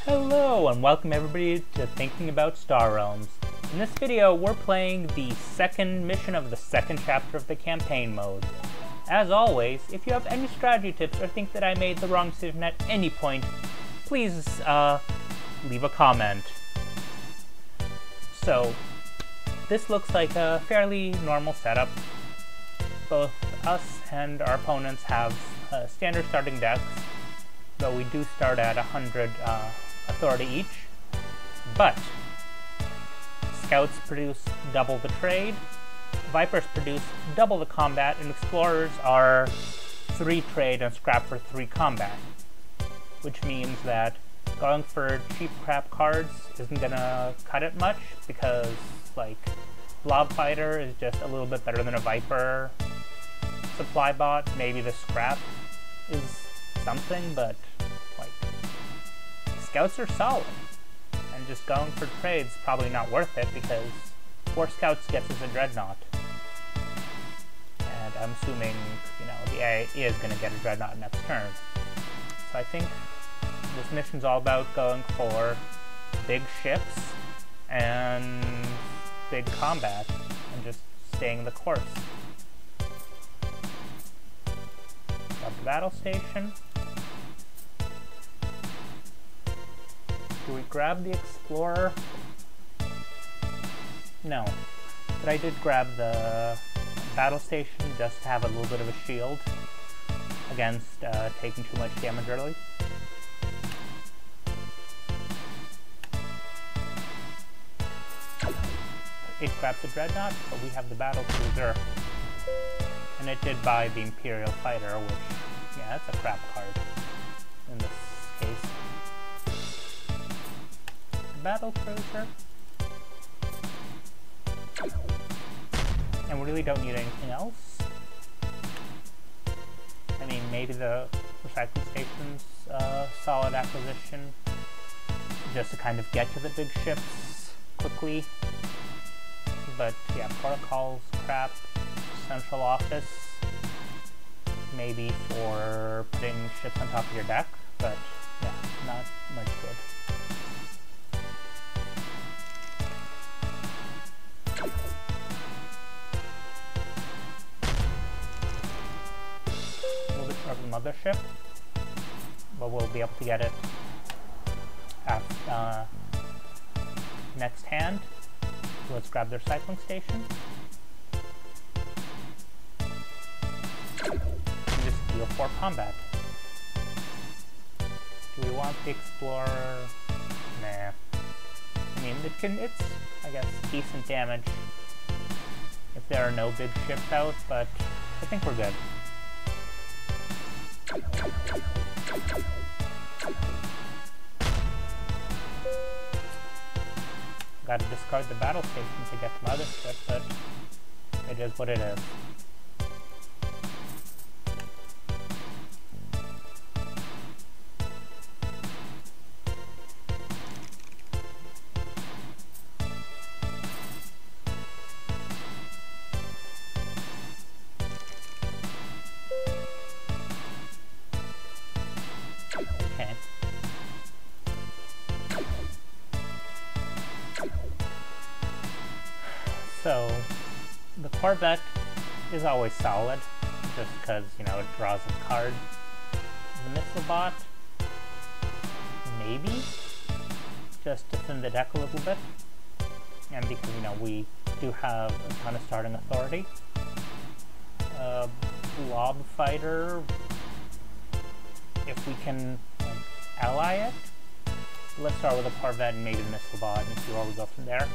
Hello and welcome everybody to Thinking About Star Realms. In this video we're playing the second mission of the second chapter of the campaign mode. As always, if you have any strategy tips or think that I made the wrong decision at any point, please leave a comment. So, this looks like a fairly normal setup. Both us and our opponents have standard starting decks, though we do start at 100 authority each, but Scouts produce double the trade, Vipers produce double the combat, and Explorers are 3 trade and scrap for 3 combat, which means that going for cheap crap cards isn't gonna cut it much, because like Blob Fighter is just a little bit better than a Viper supply bot. Maybe the scrap is something, but like Scouts are solid, and just going for trades is probably not worth it because 4 Scouts gets us a Dreadnought, and I'm assuming the AI is going to get a Dreadnought next turn. So I think this mission's all about going for big ships and big combat and just staying the course. Got the battle station. Do we grab the Explorer? No. But I did grab the battle station just to have a little bit of a shield against taking too much damage early. It grabs the Dreadnought, but we have the battle cruiser. And it did buy the Imperial Fighter, which, yeah, that's a crap card in this case. Battle cruiser. And we really don't need anything else. I mean, maybe the recycling station's solid acquisition, just to kind of get to the big ships quickly. But yeah, protocols, crap, central office, maybe for putting ships on top of your deck, but yeah, not much good. Of the mothership, but we'll be able to get it at next hand. So let's grab their cycling station and just deal 4 combat. Do we want the Explorer? Nah. I mean, it's I guess decent damage if there are no big ships out, but I think we're good. Got to discard the battle station to get the mothership, but it is what it is. So, the Corvette is always solid, just because, it draws a card. The Missile Bot, maybe, just to thin the deck a little bit, and because, we do have a ton of starting authority. Blob Fighter, if we can ally it. Let's start with a Corvette and maybe the Missile Bot and see where we go from there.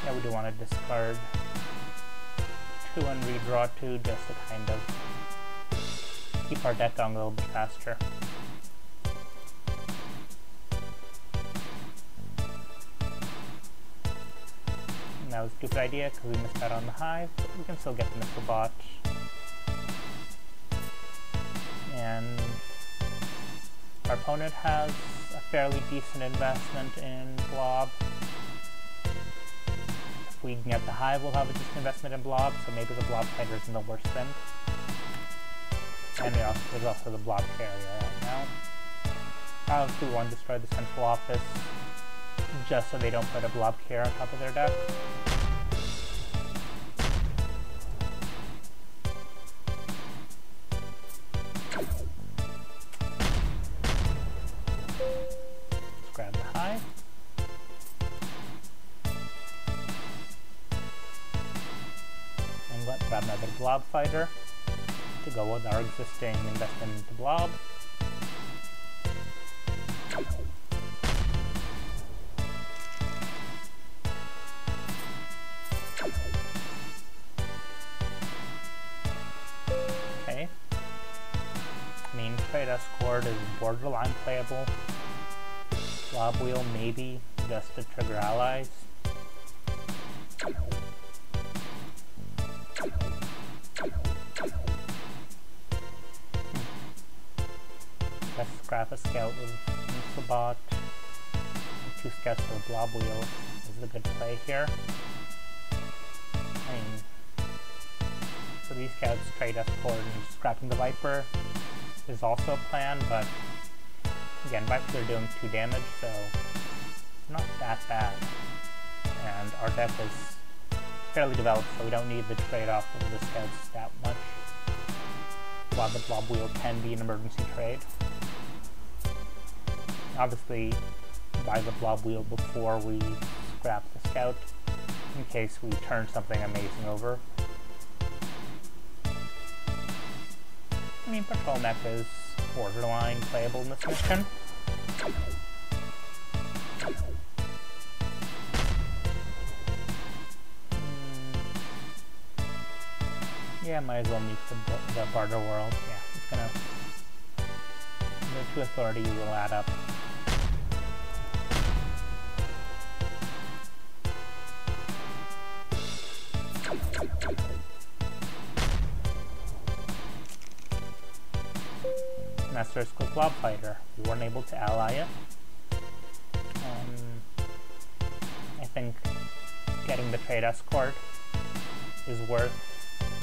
Yeah, we do want to discard 2 and redraw 2 just to kind of keep our deck going a little bit faster. And that was a stupid idea because we missed out on the hive, but we can still get the Missile Bot. And Our opponent has a fairly decent investment in blob. If we can get the hive, we'll have a decent investment in blob, so maybe the blob fighter isn't the worst thing. And there's also the blob carrier out now. Obviously we want to destroy the central office, just so they don't put a blob carrier on top of their deck. Let's grab the hive. And let's grab another blob fighter to go with our existing investment into blob. Okay. I mean, trade escort is borderline playable. Blob wheel maybe just to trigger allies. Let's scrap a scout with Muslabot. 2 scouts for the blob wheel is a good play here. I mean, 3 scouts, trade escort, and scrapping the Viper is also a plan, but again, Vipers are doing 2 damage, so not that bad. And our deck is fairly developed, so we don't need the trade-off of the scouts that much. While the blob wheel can be an emergency trade. Obviously, buy the blob wheel before we scrap the scout, in case we turn something amazing over. I mean, patrol mech is borderline playable in this mission. Yeah, might as well meet the barter world. Yeah, it's gonna... The 2 authority will add up. Master School Blob Fighter. We weren't able to ally it. I think getting the trade escort is worth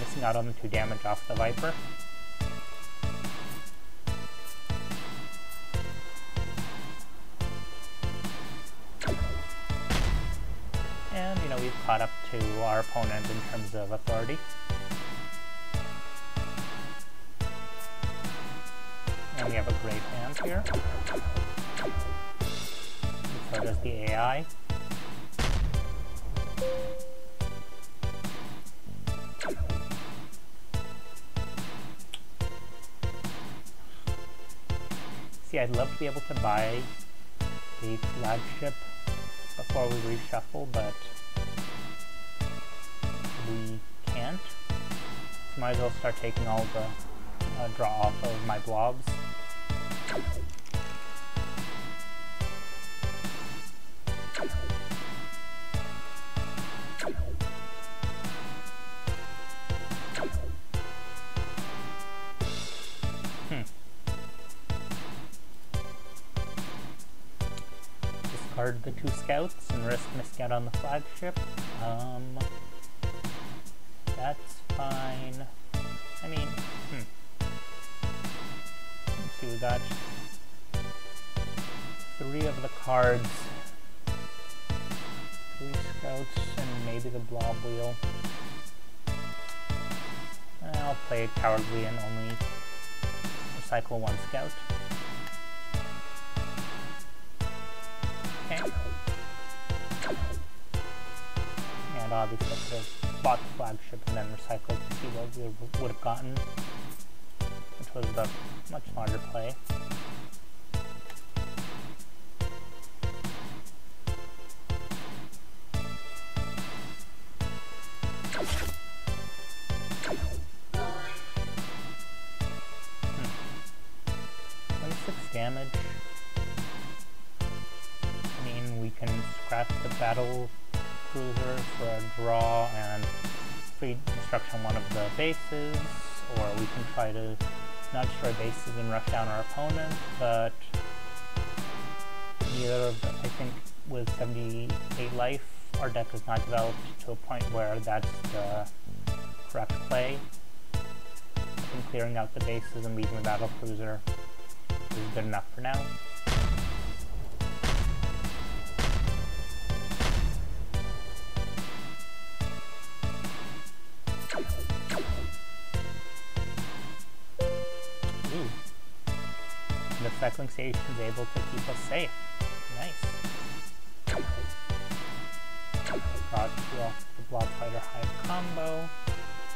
missing out on the 2 damage off the Viper. And, you know, we've caught up to our opponent in terms of authority. And we have a great hand here. And so does the AI. See, I'd love to be able to buy the flagship before we reshuffle, but we can't. So might as well start taking all the draw off of my blobs. Discard the 2 scouts and risk missing out on the flagship. That's fine. I mean, let's see, we got 3 of the cards. 3 scouts and maybe the blob wheel. I'll play it cowardly and only recycle 1 scout. Okay. And obviously I could have bought the flagship and then recycled to see what we would have gotten, which was the much larger play. Damage. I mean, we can scrap the battle cruiser for a draw and free destruction one of the bases, or we can try to not destroy bases and rush down our opponent, but Neither of the, I think with 78 life, our deck is not developed to a point where that's the correct play. I think clearing out the bases and leaving the battle cruiser is good enough for now. Ooh. The cycling station is able to keep us safe. Nice. Got you off the Blob Fighter Hive combo.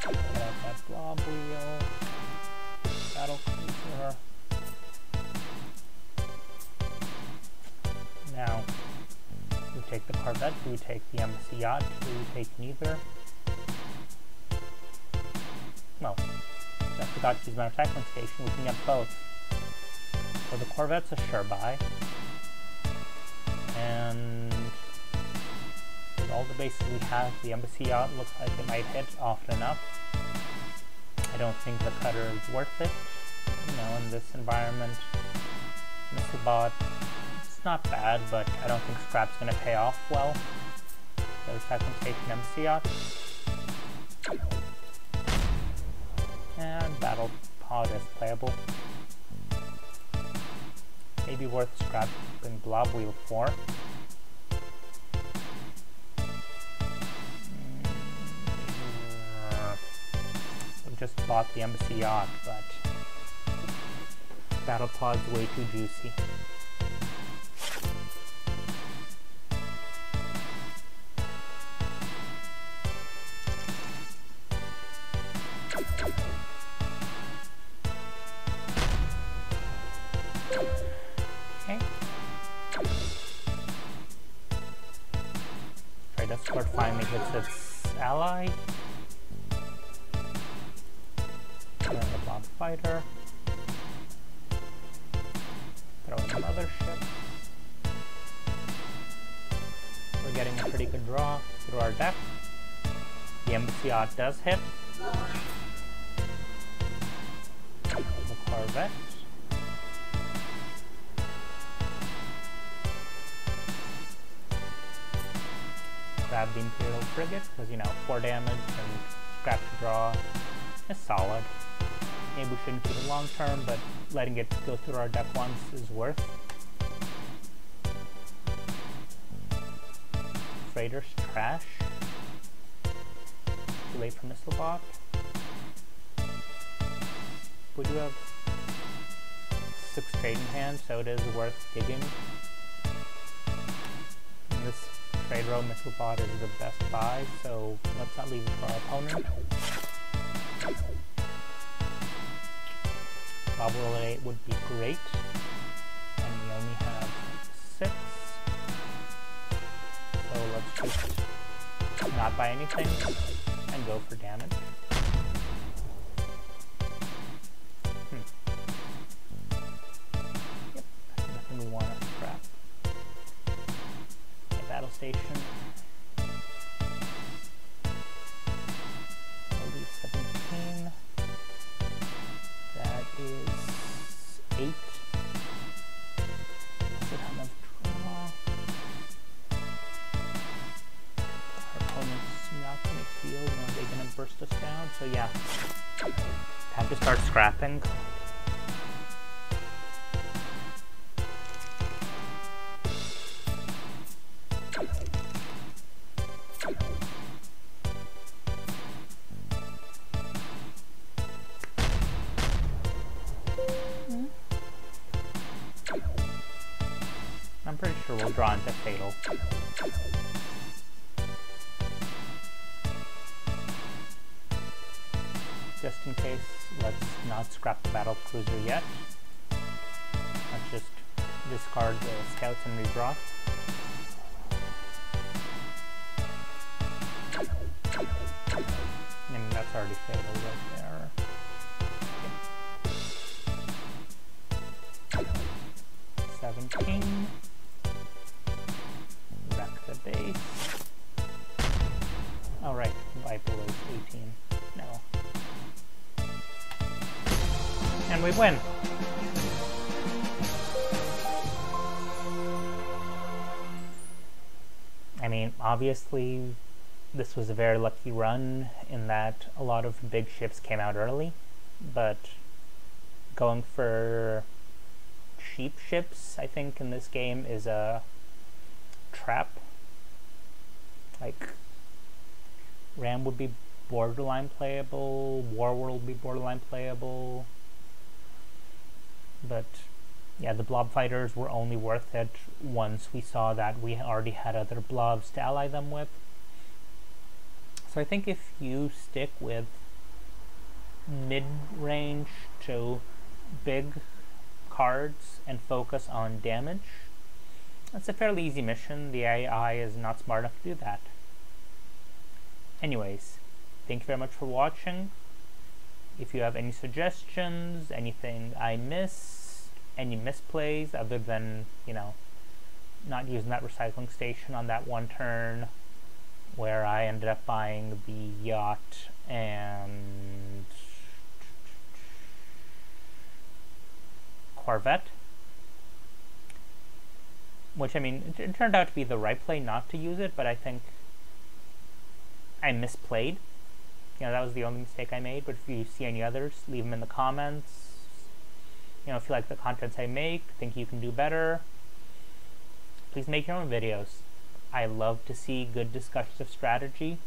Get out that Blob Wheel. Battle Cruiser. Now, do we take the Corvette? Do we take the Embassy Yacht? Do we take neither? Well, I forgot to use my recycling station. We can get both. So the Corvette's a sure buy. And with all the bases we have, the Embassy Yacht looks like it might hit often enough. I don't think the Cutter is worth it. You know, in this environment, Missile Bot, it's not bad, but I don't think Scrap's going to pay off well. The recycling station Embassy Yacht. And Battle Pod is playable. Maybe worth scrapping Blob Wheel for. We just bought the Embassy Yacht, but Battle Pod's way too juicy. Sword finally hits its ally. Throw in the Blob Fighter. Throw in the Mothership. We're getting a pretty good draw through our deck. The Embassy Yacht does hit. The Corvette. Grab the Imperial Frigate, because, you know, 4 damage and scrap to draw is solid. Maybe we shouldn't keep it long term, but letting it go through our deck once is worth. Freighter's trash. Too late for Missile Bot. We do have 6 trade in hand, so it is worth digging. And this Trade Row Missile Bot is the best buy, so let's not leave it for our opponent. Blob Wheel at 8 would be great, and we only have 6. So let's just not buy anything and go for damage. Yep, nothing we want to scrap. Battle Station. I'll leave 17. That is 8. That's a ton of draw. Our opponent's not going to heal, nor are they going to burst us down, so yeah. Time to start scrapping. I'm pretty sure we'll draw into Fatal. Just in case, let's not scrap the Battle Cruiser yet. Let's just discard the Scouts and redraw. And that's already Fatal right there. Okay. 17. Wreck the base. Oh right, Viper was 18. No. And we win! mean, obviously, this was a very lucky run in that a lot of big ships came out early, but going for cheap ships, I think, in this game is a trap. Like, Ram would be borderline playable, Warworld would be borderline playable, but yeah, the blob fighters were only worth it once we saw that we already had other blobs to ally them with. So I think if you stick with mid-range to big cards and focus on damage, that's a fairly easy mission. The AI is not smart enough to do that. Anyways, thank you very much for watching. If you have any suggestions, anything I missed, any misplays other than, you know, not using that recycling station on that one turn where I ended up buying the yacht and Corvette, which, I mean, it turned out to be the right play not to use it, but I think I misplayed. You know, that was the only mistake I made, but if you see any others, leave them in the comments. You know, if you like the contents I make, think you can do better, please make your own videos. I love to see good discussions of strategy.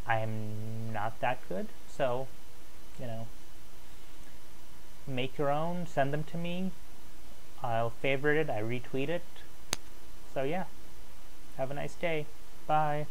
I am not that good, so, you know, make your own, send them to me. I'll favorite it, I retweet it. So yeah, have a nice day. Bye.